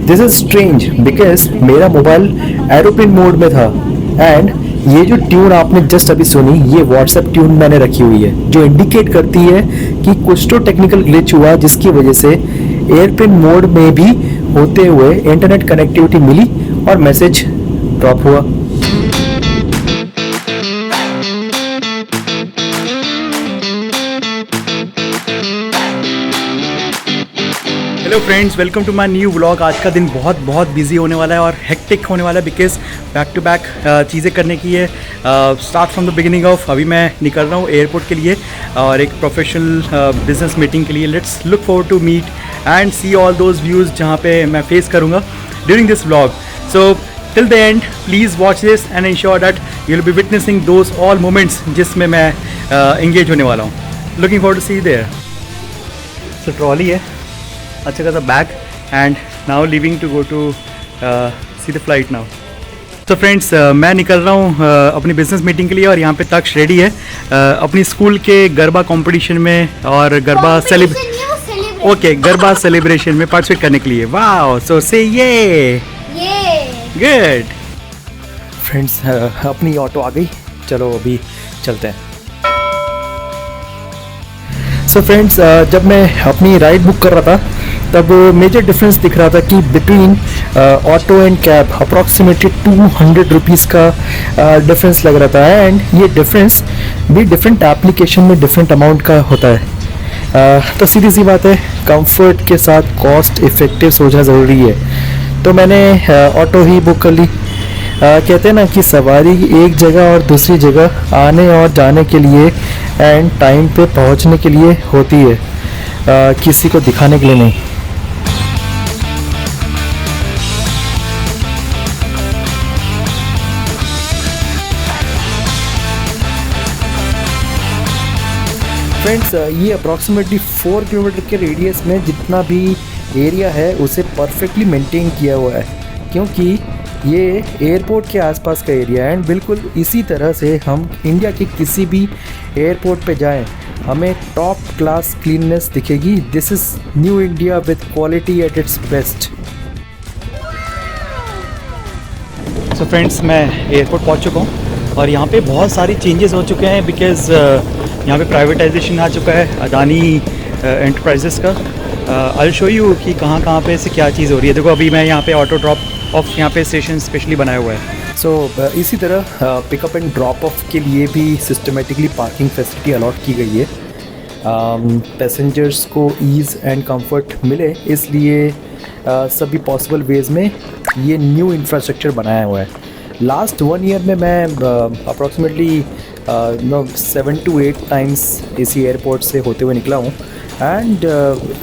This is strange because मेरा mobile aeroplane mode में था एंड ये जो ट्यून आपने जस्ट अभी सुनी ये व्हाट्सएप ट्यून मैंने रखी हुई है जो इंडिकेट करती है कि कुछ तो टेक्निकल ग्लिच हुआ जिसकी वजह से एयरप्लेन मोड में भी होते हुए इंटरनेट कनेक्टिविटी मिली और मैसेज ड्रॉप हुआ। Hello friends, welcome to my new vlog. आज का दिन बहुत बिजी होने वाला है और हेक्टिक होने वाला है बिकॉज बैक टू बैक चीज़ें करने की है। Start from the beginning of अभी मैं निकल रहा हूँ एयरपोर्ट के लिए और एक प्रोफेशनल बिजनेस मीटिंग के लिए। Let's look forward to meet and see all those views जहाँ पे मैं फेस करूँगा during this vlog. So till the end please watch this and ensure that you will be witnessing those all moments जिसमें मैं engage होने वाला हूँ। Looking forward to see there. So trolley है, अच्छा खासा bag and now leaving to go to see the flight now. तो friends मैं निकल रहा हूँ अपनी बिजनेस मीटिंग के लिए और यहाँ पे तक्ष रेडी है अपनी स्कूल के गरबा कंपटीशन में और गरबा गरबा सेलिब्रेशन में पार्टिसिपेट करने के लिए। वाओ, सो से ये गुड। फ्रेंड्स अपनी ऑटो आ गई, चलो अभी चलते हैं। सो फ्रेंड्स जब मैं अपनी राइड बुक कर रहा था तब मेजर डिफरेंस दिख रहा था कि between auto and cab approximately 200 rupees का डिफरेंस लग रहा था एंड ये डिफरेंस भी डिफरेंट एप्लीकेशन में डिफरेंट अमाउंट का होता है। तो सीधी सी बात है, कंफर्ट के साथ कॉस्ट इफ़ेक्टिव सोचना ज़रूरी है, तो मैंने ऑटो ही बुक कर ली। कहते हैं ना कि सवारी एक जगह और दूसरी जगह आने और जाने के लिए एंड टाइम पे पहुंचने के लिए होती है, किसी को दिखाने के लिए नहीं। फ्रेंड्स ये अप्रॉक्सीमेटली 4 किलोमीटर के रेडियस में जितना भी एरिया है उसे परफेक्टली मेंटेन किया हुआ है क्योंकि ये एयरपोर्ट के आसपास का एरिया है एंड बिल्कुल इसी तरह से हम इंडिया के किसी भी एयरपोर्ट पे जाएं हमें टॉप क्लास क्लीननेस दिखेगी। This is new India with quality at its best. So friends मैं एयरपोर्ट पहुंच चुका हूं और यहाँ पे बहुत सारी चेंजेस हो चुके हैं बिकॉज़ यहाँ पे प्राइवेटाइजेशन आ चुका है अदानी एंटरप्राइजेस का। आई विल शो यू कि कहाँ पे से क्या चीज़ हो रही है। देखो अभी मैं यहाँ पे ऑटो ड्रॉप ऑफ यहाँ पे स्टेशन स्पेशली बनाया हुआ है। सो इसी तरह पिकअप एंड ड्रॉप ऑफ के लिए भी सिस्टमेटिकली पार्किंग फैसिलिटी अलॉट की गई है। पैसेंजर्स को ईज़ एंड कंफर्ट मिले इसलिए सभी पॉसिबल वेज़ में ये न्यू इंफ्रास्ट्रक्चर बनाया हुआ है। लास्ट 1 ईयर में मैं अप्रॉक्सीमेटली 7 to 8 टाइम्स इसी एयरपोर्ट से होते हुए निकला हूँ एंड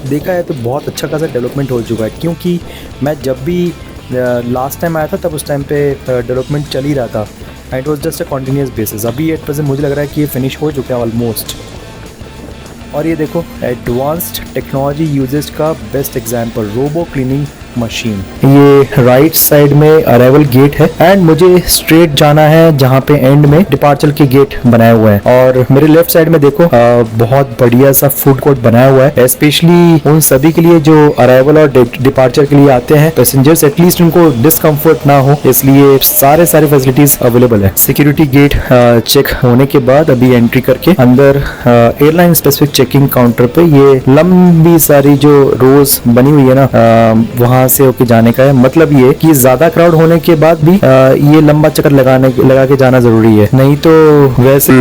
देखा है तो बहुत अच्छा खासा डेवलपमेंट हो चुका है क्योंकि मैं जब भी लास्ट टाइम आया था तब उस टाइम पे डेवलपमेंट चल ही रहा था and it was just a continuous basis. अभी एट प्रेजेंट मुझे लग रहा है कि ये फिनिश हो चुका है ऑलमोस्ट। और ये देखो एडवांस्ड टेक्नोलॉजी यूजेज का best example robo cleaning machine. ये राइट साइड में अराइवल गेट है एंड मुझे स्ट्रेट जाना है जहाँ पे एंड में डिपार्चर के गेट बनाए हुए हैं और मेरे लेफ्ट साइड में देखो बहुत बढ़िया सा फूड कोर्ट बनाया हुआ है स्पेशली उन सभी के लिए जो अराइवल और डिपार्चर के लिए आते हैं पैसेंजर्स, एटलीस्ट उनको डिस्कम्फर्ट ना हो इसलिए सारे फैसिलिटीज अवेलेबल है। सिक्योरिटी गेट चेक होने के बाद अभी एंट्री करके अंदर एयरलाइन स्पेसिफिक चेकिंग काउंटर पे ये लंबी सारी जो रोज बनी हुई है ना वहाँ से होके जाने का है। मतलब ये कि ज्यादा क्राउड होने के बाद भी ये लंबा चक्कर लगा के जाना जरूरी है, नहीं तो वैसे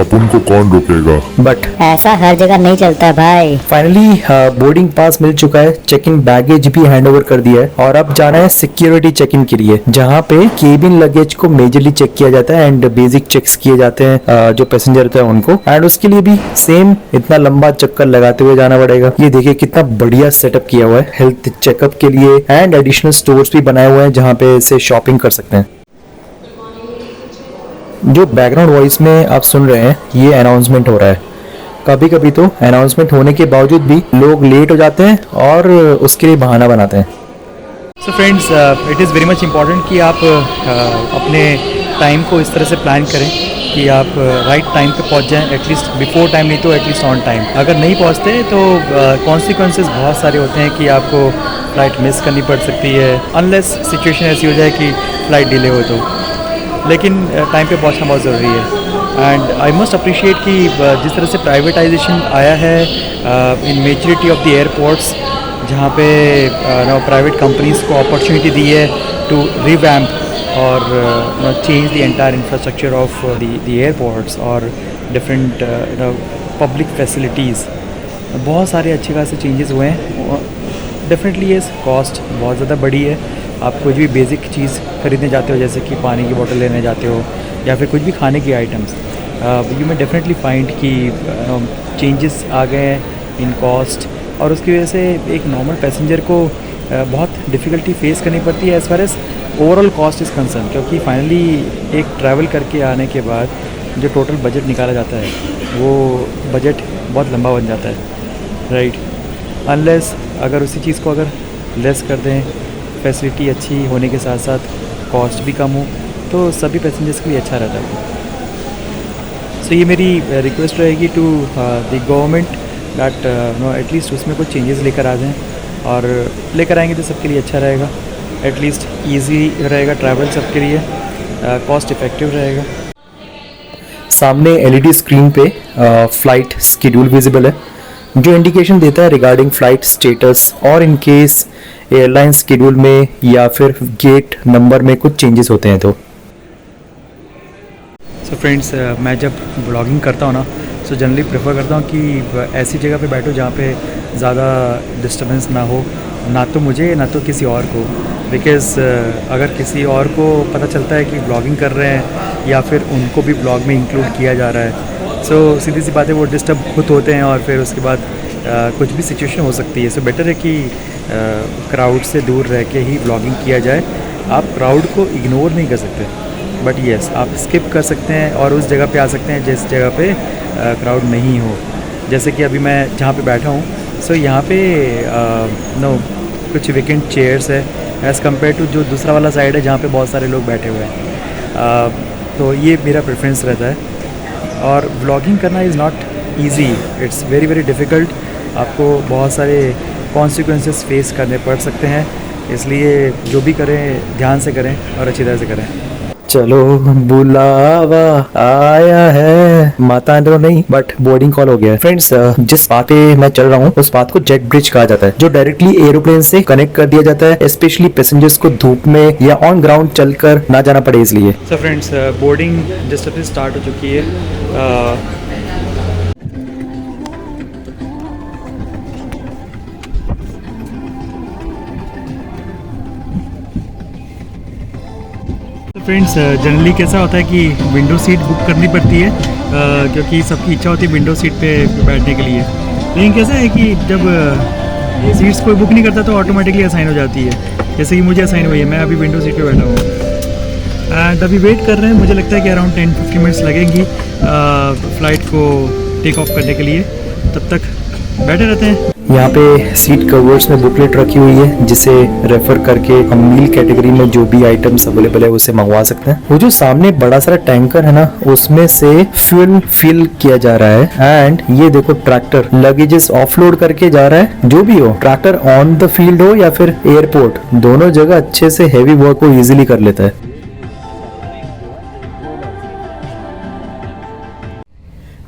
अपन को कौन रोकेगा। बट ऐसा हर जगह नहीं चलता भाई। फाइनली बोर्डिंग पास मिल चुका है, चेकिंग बैगेज भी हैंड ओवर कर दिया है और अब जाना है सिक्योरिटी चेकिंग के लिए जहाँ पे केबिन लगेज को मेजरली चेक किया जाता है एंड बेसिक चेक्स किए जाते हैं जो पैसेंजर होता है उनको एंड उसके लिए भी सेम इतना लंबा चक्कर लगाते हुए जाना पड़ेगा। ये देखिए कितना बढ़िया सेटअप किया हुआ है हेल्थ चेकअप के लिए एंड एडिशनल स्टोर्स भी बनाए हुए हैं जहाँ पे से शॉपिंग कर सकते हैं। जो बैकग्राउंड वॉइस में आप सुन रहे हैं ये अनाउंसमेंट हो रहा है। कभी कभी तो अनाउंसमेंट होने के बावजूद भी लोग लेट हो जाते हैं और उसके लिए बहाना बनाते हैं। So friends it is very much important कि आप अपने टाइम को इस तरह से प्लान करें कि आप राइट टाइम पे पहुंच जाएं, एटलीस्ट बिफोर टाइम नहीं तो एटलीस्ट ऑन टाइम। अगर नहीं पहुंचते तो कॉन्सिक्वेंसेस बहुत सारे होते हैं कि आपको फ़्लाइट मिस करनी पड़ सकती है, अनलेस सिचुएशन ऐसी हो जाए कि फ़्लाइट डिले हो तो। लेकिन टाइम पे पहुंचना बहुत ज़रूरी है। एंड आई मस्ट अप्रिशिएट कि जिस तरह से प्राइवेटाइजेशन आया है इन मेजॉरिटी ऑफ द एयरपोर्ट्स, जहाँ पे प्राइवेट कंपनीज़ को अपॉर्चुनिटी दी है टू रिवैम्प और change the entire infrastructure of the airports और डिफरेंट पब्लिक फैसिलिटीज़। बहुत सारे अच्छे खासे चेंजेस हुए हैं। डेफिनेटली ये कॉस्ट बहुत ज़्यादा बढ़ी है। आप कुछ भी बेसिक चीज़ ख़रीदने जाते हो, जैसे कि पानी की बोतल लेने जाते हो या फिर कुछ भी खाने की items, you may definitely find कि चेंजेस आ गए हैं इन कॉस्ट, और उसकी वजह से एक नॉर्मल पैसेंजर को बहुत डिफ़िकल्टी फेस करनी पड़ती है as far as overall cost is concern. क्योंकि फाइनली एक ट्रैवल करके आने के बाद जो टोटल बजट निकाला जाता है वो बजट बहुत लंबा बन जाता है, राइट। अनलेस अगर उसी चीज़ को अगर लेस कर दें, फैसिलिटी अच्छी होने के साथ साथ कॉस्ट भी कम हो, तो सभी पैसेंजर्स के लिए अच्छा रहता है। सो ये मेरी रिक्वेस्ट रहेगी to the government that at least उसमें कुछ चेंजेस लेकर आ जाएँ, और लेकर आएंगे तो सबके लिए अच्छा रहेगा। एटलीस्ट ईजी रहेगा ट्रैवल सबके लिए, कॉस्ट इफ़ेक्टिव रहेगा। सामने एलईडी स्क्रीन पे फ्लाइट स्केड्यूल विजिबल है, जो इंडिकेशन देता है रिगार्डिंग फ्लाइट स्टेटस और इन केस एयरलाइन स्केड्यूल में या फिर गेट नंबर में कुछ चेंजेस होते हैं तो। सो फ्रेंड्स, मैं जब ब्लॉगिंग करता हूँ ना, सो जनरली प्रेफर करता हूँ कि ऐसी जगह पे बैठो जहाँ पे ज़्यादा डिस्टर्बेंस ना हो, ना तो मुझे ना तो किसी और को। बिकॉज़ अगर किसी और को पता चलता है कि ब्लॉगिंग कर रहे हैं या फिर उनको भी ब्लॉग में इंक्लूड किया जा रहा है, सो सीधी सी बात है वो डिस्टर्ब खुद होते हैं, और फिर उसके बाद कुछ भी सिचुएशन हो सकती है। सो बेटर है कि क्राउड से दूर रह के ही ब्लॉगिंग किया जाए। आप क्राउड को इग्नोर नहीं कर सकते, बट येस आप स्किप कर सकते हैं और उस जगह पे आ सकते हैं जिस जगह पे क्राउड नहीं हो। जैसे कि अभी मैं जहाँ पे बैठा हूँ, सो यहाँ पे कुछ वेकेंट चेयर्स है एज़ कम्पेयर टू जो दूसरा वाला साइड है जहाँ पे बहुत सारे लोग बैठे हुए हैं। तो ये मेरा प्रेफरेंस रहता है। और व्लॉगिंग करना is not easy, it's very very difficult. आपको बहुत सारे कॉन्सिक्वेंसेस फेस करने पड़ सकते हैं, इसलिए जो भी करें ध्यान से करें और अच्छी तरह से करें। चलो बुलावा आया है, माता तो नहीं बट बोर्डिंग कॉल हो गया है। फ्रेंड्स, जिस पाथ पे मैं चल रहा हूँ उस पाथ को जेट ब्रिज कहा जाता है, जो डायरेक्टली एरोप्लेन से कनेक्ट कर दिया जाता है, स्पेशली पैसेंजर्स को धूप में या ऑन ग्राउंड चलकर ना जाना पड़े इसलिए। सो फ्रेंड्स, बोर्डिंग जस्ट अभी स्टार्ट हो चुकी है। फ्रेंड्स, जनरली कैसा होता है कि विंडो सीट बुक करनी पड़ती है, क्योंकि सबकी इच्छा होती है विंडो सीट पे बैठने के लिए। लेकिन कैसा है कि जब सीट्स कोई बुक नहीं करता तो ऑटोमेटिकली असाइन हो जाती है, जैसे कि मुझे असाइन हुई है। मैं अभी विंडो सीट पे बैठा हूँ एंड अभी वेट कर रहे हैं। मुझे लगता है कि अराउंड 10-15 मिनट्स लगेंगी फ़्लाइट को टेक ऑफ करने के लिए, तब तक बैठे रहते हैं। यहाँ पे सीट कवर्स में बुकलेट रखी हुई है, जिसे रेफर करके हम मील कैटेगरी में जो भी आइटम्स अवेलेबल है उसे मंगवा सकते हैं। वो जो सामने बड़ा सारा टैंकर है ना, उसमें से फ्यूल फिल किया जा रहा है। एंड ये देखो ट्रैक्टर लगेजेस ऑफलोड करके जा रहा है। जो भी हो, ट्रैक्टर ऑन द फील्ड हो या फिर एयरपोर्ट, दोनों जगह अच्छे से हैवी वर्क को इजीली कर लेता है।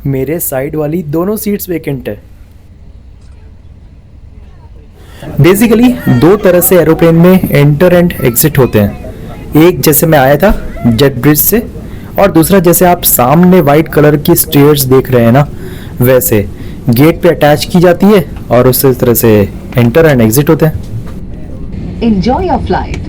मेरे साइड वाली दोनों सीट्स वेकेंट है। बेसिकली दो तरह से एरोप्लेन में एंटर एंड एग्जिट होते हैं। एक जैसे मैं आया था जेट ब्रिज से, और दूसरा जैसे आप सामने वाइट कलर की स्टेयर्स देख रहे हैं ना, वैसे गेट पे अटैच की जाती है और उस तरह से एंटर एंड एग्जिट होते हैं। Enjoy your flight.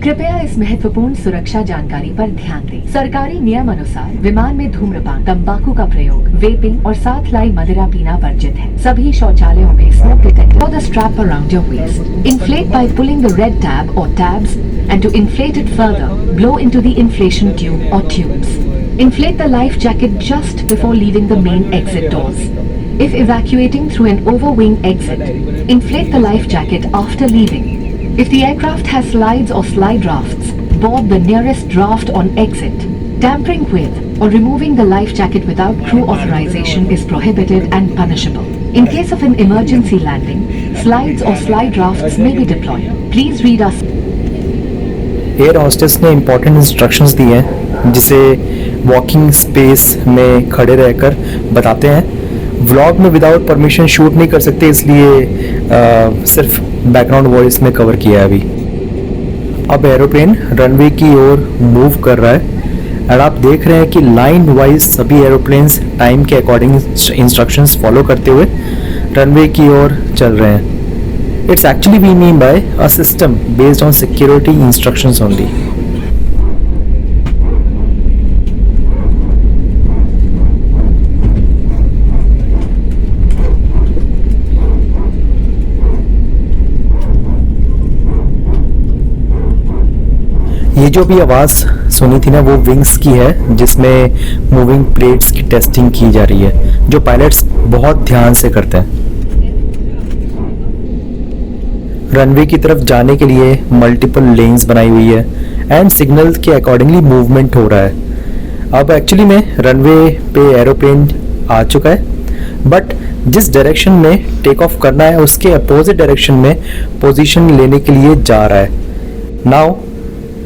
कृपया इस महत्वपूर्ण सुरक्षा जानकारी पर ध्यान दें। सरकारी नियम अनुसार विमान में धूम्रपान, तंबाकू का प्रयोग, वेपिंग और साथ लाई मदिरा पीना वर्जित है। सभी शौचालयों में smoke detector the strap around your waist. Inflate by pulling the red tab or tabs, and to inflate it further, blow into the inflation tube or tubes. Inflate the life jacket just before leaving the main exit doors. If evacuating through an overwing exit, inflate the life jacket after leaving. If the aircraft has slides or slide rafts, board the nearest draft on exit. Tampering with or removing the life jacket without crew authorization is prohibited and punishable. In case of an emergency landing, Slides or slide rafts may be deployed. Please read us. Air hostess ने important instructions दिए हैं जिसे walking space में खड़े रहकर बताते हैं। Vlog में विदाउट परमिशन शूट नहीं कर सकते, इसलिए सिर्फ बैकग्राउंड वॉइस में कवर किया है अभी। अब एरोप्लेन रनवे की ओर मूव कर रहा है और आप देख रहे हैं कि लाइन वाइज सभी एरोप्लेन्स टाइम के अकॉर्डिंग इंस्ट्रक्शंस फॉलो करते हुए रनवे की ओर चल रहे हैं। It's actually we mean by a system based on security instructions only. ये जो भी आवाज़ सुनी थी ना वो विंग्स की है, जिसमें मूविंग प्लेट्स की टेस्टिंग की जा रही है, जो पायलट्स बहुत ध्यान से करते हैं। रनवे की तरफ जाने के लिए मल्टीपल लेन्स बनाई हुई है एंड सिग्नल के अकॉर्डिंगली मूवमेंट हो रहा है। अब एक्चुअली में रनवे पे एरोप्लेन आ चुका है, बट जिस डायरेक्शन में टेक ऑफ करना है उसके अपोजिट डायरेक्शन में पोजीशन लेने के लिए जा रहा है। नाउ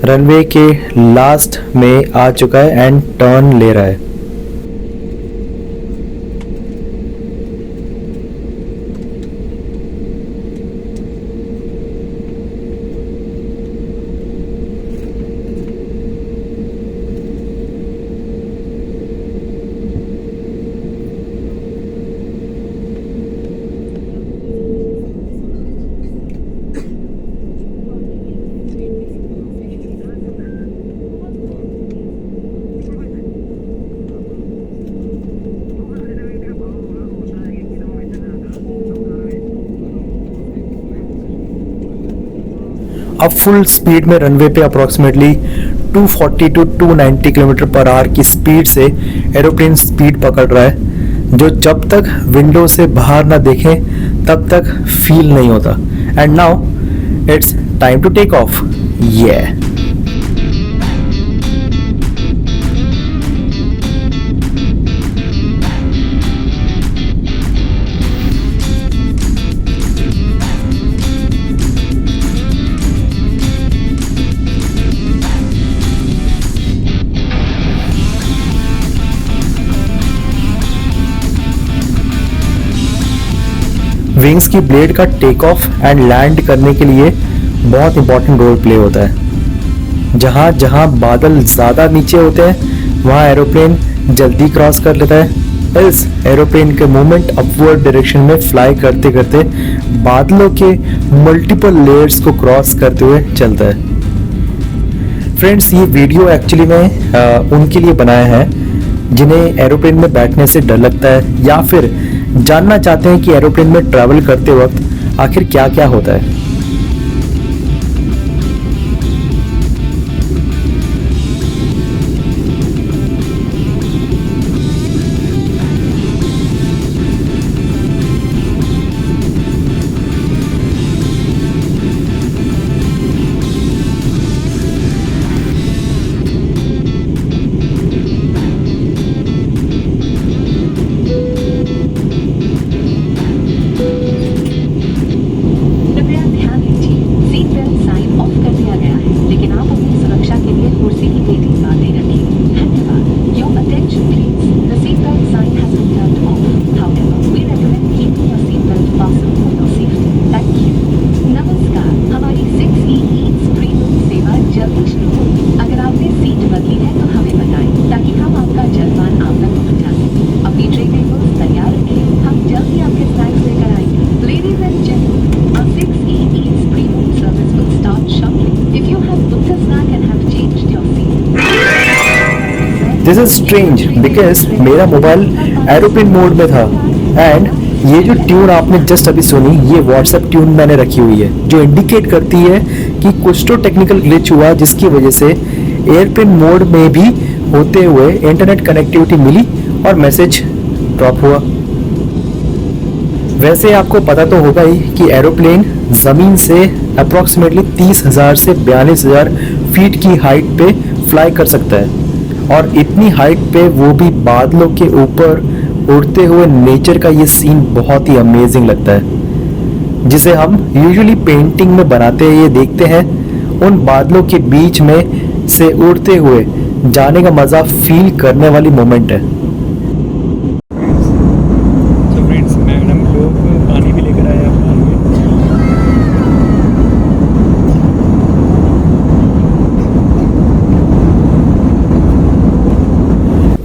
रनवे के लास्ट में आ चुका है एंड टर्न ले रहा है। अब फुल स्पीड में रनवे पे approximately 240 to 290 kilometre per hour की स्पीड से एरोप्लेन स्पीड पकड़ रहा है, जो जब तक विंडो से बाहर ना देखें तब तक फील नहीं होता। And now it's time to take off. Wings की ब्लेड का टेक ऑफ एंड लैंड करने के लिए बहुत इंपॉर्टेंट रोल प्ले होता है। जहाँ जहाँ बादल ज़्यादा नीचे होते हैं वहाँ एरोप्लेन जल्दी क्रॉस कर लेता है। इस एरोप्लेन के मूवमेंट अपवर्ड डायरेक्शन में फ्लाई करते करते बादलों के मल्टीपल लेयर्स को क्रॉस करते हुए चलता है। फ्रेंड्स, ये वीडियो एक्चुअली में उनके लिए बनाया है जिन्हें एरोप्लेन में बैठने से डर लगता है या फिर जानना चाहते हैं कि एरोप्लेन में ट्रैवल करते वक्त आखिर क्या क्या होता है। दिस इज स्ट्रेंज बिकॉज मेरा मोबाइल एरोप्लेन मोड में था एंड ये जो ट्यून आपने जस्ट अभी सुनी ये व्हाट्सएप ट्यून मैंने रखी हुई है, जो इंडिकेट करती है कि कुछ तो टेक्निकल ग्लिच हुआ जिसकी वजह से एयरप्लेन मोड में भी होते हुए इंटरनेट कनेक्टिविटी मिली और मैसेज ड्रॉप हुआ। वैसे आपको पता तो होगा ही कि एरोप्लेन ज़मीन से अप्रॉक्सीमेटली 30,000 से 42,000 फीट की हाइट पे फ्लाई कर सकता है, और इतनी हाइट पे वो भी बादलों के ऊपर उड़ते हुए नेचर का ये सीन बहुत ही अमेजिंग लगता है। जिसे हम यूजुअली पेंटिंग में बनाते हैं, ये देखते हैं उन बादलों के बीच में से उड़ते हुए जाने का मजा फील करने वाली मोमेंट है। तो फ्रेंड्स मैडम लोग पानी भी लेकर आए हैं।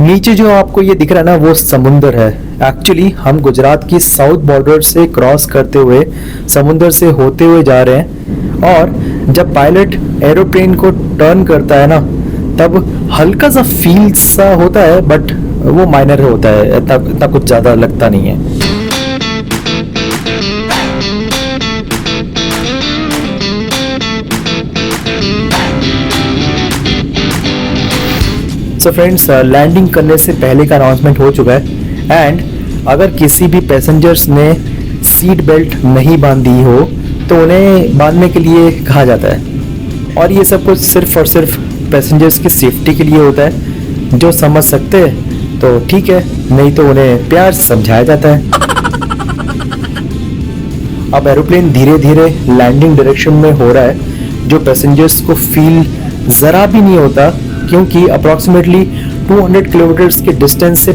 नीचे जो आपको ये दिख रहा है ना, वो समुंदर है। एक्चुअली हम गुजरात की साउथ बॉर्डर से क्रॉस करते हुए समुंदर से होते हुए जा रहे हैं, और जब पायलट एरोप्लेन को टर्न करता है ना, तब हल्का सा फील सा होता है, बट वो माइनर होता है, इतना कुछ ज़्यादा लगता नहीं है। सो फ्रेंड्स, लैंडिंग करने से पहले का अनाउंसमेंट हो चुका है, एंड अगर किसी भी पैसेंजर्स ने सीट बेल्ट नहीं बांधी हो तो उन्हें बांधने के लिए कहा जाता है, और ये सब कुछ सिर्फ और सिर्फ पैसेंजर्स की सेफ्टी के लिए होता है। जो समझ सकते हैं तो ठीक है, नहीं तो उन्हें प्यार से समझाया जाता है। अब एरोप्लेन धीरे धीरे लैंडिंग डायरेक्शन में हो रहा है, जो पैसेंजर्स को फील ज़रा भी नहीं होता, क्योंकि अप्रॉक्सीमेटली 200 किलोमीटर्स के डिस्टेंस से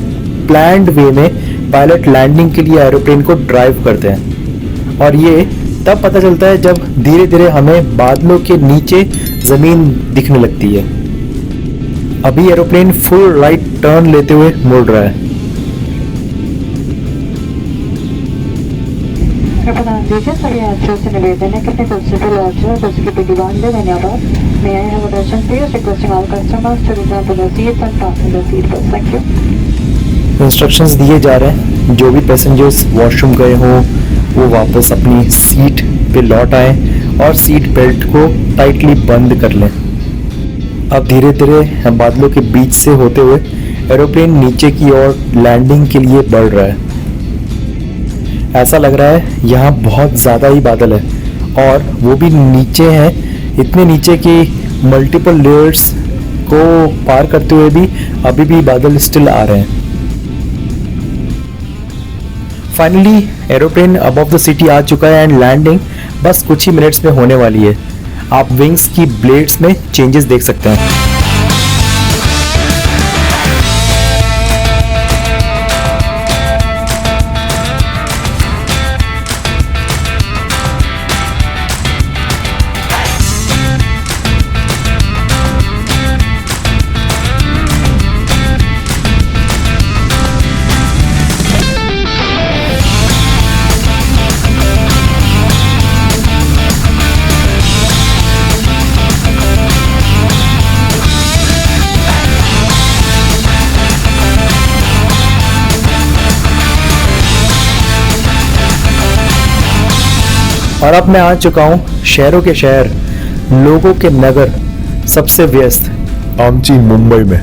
प्लान्ड वे में पायलट लैंडिंग के लिए एरोप्लेन को ड्राइव करते हैं, और ये तब पता चलता है जब धीरे धीरे हमें बादलों के नीचे ज़मीन दिखने लगती है। अभी एरोप्लेन फुल राइट टर्न लेते हुए मुड़ रहा है। दीजिए सभी यात्रियों से निवेदन है कि अपने कुर्सी पर लौटकर और कुर्सी की पेटी बांध लें। धन्यवाद। May I have a attention please requesting all customers to return to the seats and fasten the seat belts. Thank you. इंस्ट्रक्शंस दिए जा रहे हैं, जो भी पैसेंजर्स वॉशरूम गए हों वो वापस अपनी सीट पे लौट आएँ और सीट बेल्ट को टाइटली बंद कर लें। अब धीरे धीरे बादलों के बीच से होते हुए एरोप्लेन नीचे की ओर लैंडिंग के लिए बढ़ रहा है। ऐसा लग रहा है यहाँ बहुत ज़्यादा ही बादल है, और वो भी नीचे हैं, इतने नीचे कि मल्टीपल लेयर्स को पार करते हुए भी अभी भी बादल स्टिल आ रहे हैं। Finally aeroplane above the city आ चुका है, एंड लैंडिंग बस कुछ ही मिनट्स में होने वाली है। आप विंग्स की ब्लेड्स में चेंजेस देख सकते हैं। और अब मैं आ चुका हूँ शहरों के शहर, लोगों के नगर, सबसे व्यस्त आमची मुंबई में।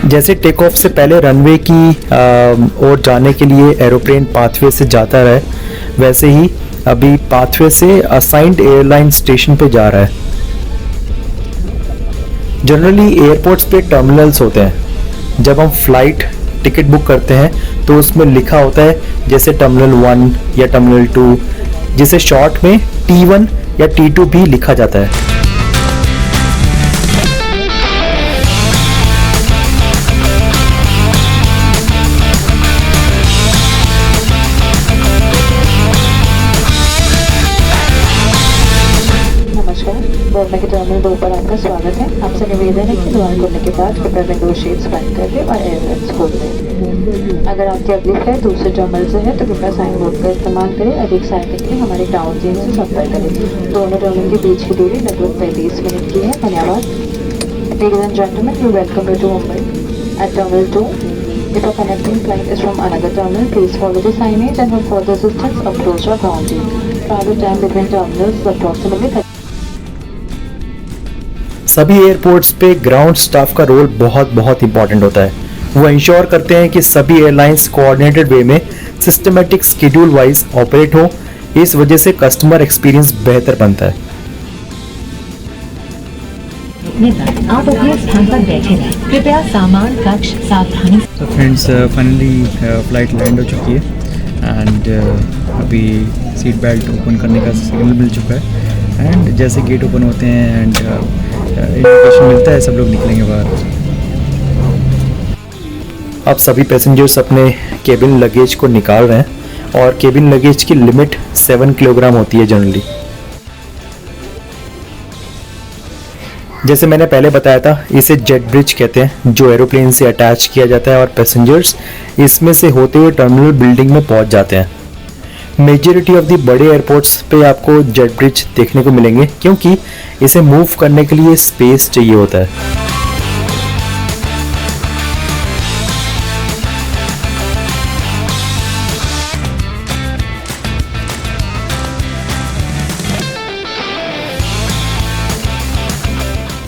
जैसे टेक ऑफ से पहले रनवे की ओर जाने के लिए एरोप्लेन पाथवे से जाता रहा है, वैसे ही अभी पाथवे से असाइंड एयरलाइन स्टेशन पे जा रहा है। जनरली एयरपोर्ट्स पे टर्मिनल्स होते हैं। जब हम फ्लाइट टिकट बुक करते हैं तो उसमें लिखा होता है जैसे टर्मिनल 1 या टर्मिनल 2, जिसे शॉर्ट में T1 या T2 भी लिखा जाता है। बोलने के टर्मिनल 2 पर आपका स्वागत है। आपसे निवेदन है कि द्वार खोलने के बाद कृपया विंडो शेड्स बंद कर दें और एयर वेंट्स खोल दें। अगर आपकी अगली फ्लाइट दूसरे टर्मिनल से है तो कृपया साइन बोर्ड का इस्तेमाल करें। अधिक सहायता के लिए हमारे ग्राउंड टीम से संपर्क करें। दोनों टर्मिनल के बीच की दूरी लगभग 35 मिनट की है। धन्यवाद। Ladies and gentlemen, we welcome you to Mumbai. At Terminal 2, if a connecting flight is from another terminal, please follow the signage and for further assistance, approach our ground team. Travel time between terminals is approximately 30. सभी airports पे ground staff का role बहुत important होता है। वो ensure करते हैं कि सभी एयरलाइंस कोऑर्डिनेटेड वे में सिस्टमेटिक शेड्यूल वाइज ऑपरेट हो। इस वजह से कस्टमर एक्सपीरियंस बेहतर बनता है। आप अपने स्थान पर बैठे रहें। कृपया सामान कक्ष सावधानी। तो फ्रेंड्स फाइनली फ़्लाइट लैंड हो चुकी है एंड अभी सीट बेल्ट ओपन करने का सिग्नल मिल चुका है एंड जैसे गेट ओपन होते हैं एंड इंडिकेशन मिलता है, सब लोग निकलेंगे बाहर। अब सभी पैसेंजर्स अपने केबिन लगेज को निकाल रहे हैं और केबिन लगेज की लिमिट 7 किलोग्राम होती है जनरली। जैसे मैंने पहले बताया था, इसे जेट ब्रिज कहते हैं जो एरोप्लेन से अटैच किया जाता है और पैसेंजर्स इसमें से होते हुए टर्मिनल बिल्डिंग में पहुंच जाते हैं। मेजॉरिटी ऑफ द बड़े एयरपोर्ट्स पे आपको जेट ब्रिज देखने को मिलेंगे क्योंकि इसे मूव करने के लिए स्पेस चाहिए होता है।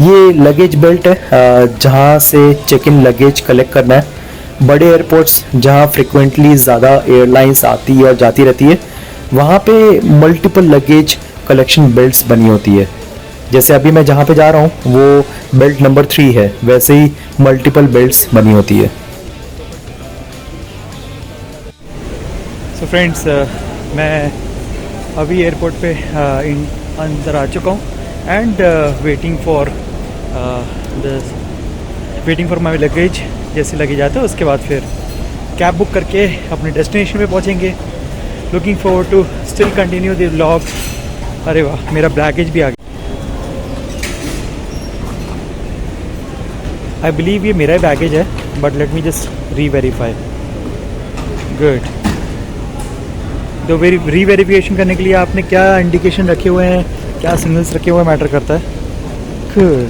ये लगेज बेल्ट है जहाँ से चेक इन लगेज कलेक्ट करना है। बड़े एयरपोर्ट्स जहाँ फ्रिक्वेंटली ज़्यादा एयरलाइंस आती है और जाती रहती है, वहाँ पे मल्टीपल लगेज कलेक्शन बेल्ट्स बनी होती है। जैसे अभी मैं जहाँ पे जा रहा हूँ वो बेल्ट नंबर 3 है, वैसे ही मल्टीपल बेल्ट्स बनी होती है। सो फ्रेंड्स मैं अभी एयरपोर्ट पे अंदर आ चुका हूँ and waiting for my luggage. जैसे लगेज आता है उसके बाद फिर कैब बुक करके अपने डेस्टिनेशन पे पहुँचेंगे। Looking forward to still continue the vlog. अरे वाह, मेरा बैगेज भी आ गया। आई बिलीव ये मेरा ही बैगेज है, but let me just re-verify. Good. तो री-वेरिफिकेशन करने के लिए आपने क्या इंडिकेशन रखे हुए हैं, क्या सिग्नल्स रखे हुए मैटर करता है। Good,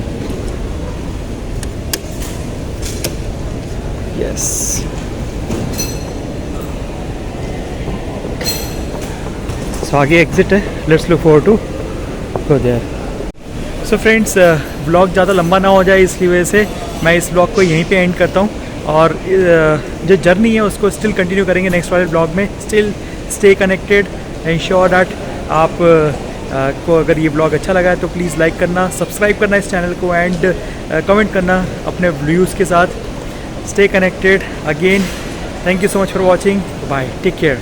yes. सो आगे एग्जिट है, let's look forward to go there. So friends vlog ज़्यादा लंबा ना हो जाए इसकी वजह से मैं इस व्लॉग को यहीं पे एंड करता हूँ और जो जर्नी है उसको स्टिल कंटिन्यू करेंगे नेक्स्ट वाले व्लॉग में। Still stay connected, ensure that आप को अगर ये ब्लॉग अच्छा लगा है तो प्लीज़ लाइक करना, सब्सक्राइब करना इस चैनल को एंड कमेंट करना अपने व्यूज़ के साथ। Stay connected again. Thank you so much for watching. Bye, take care.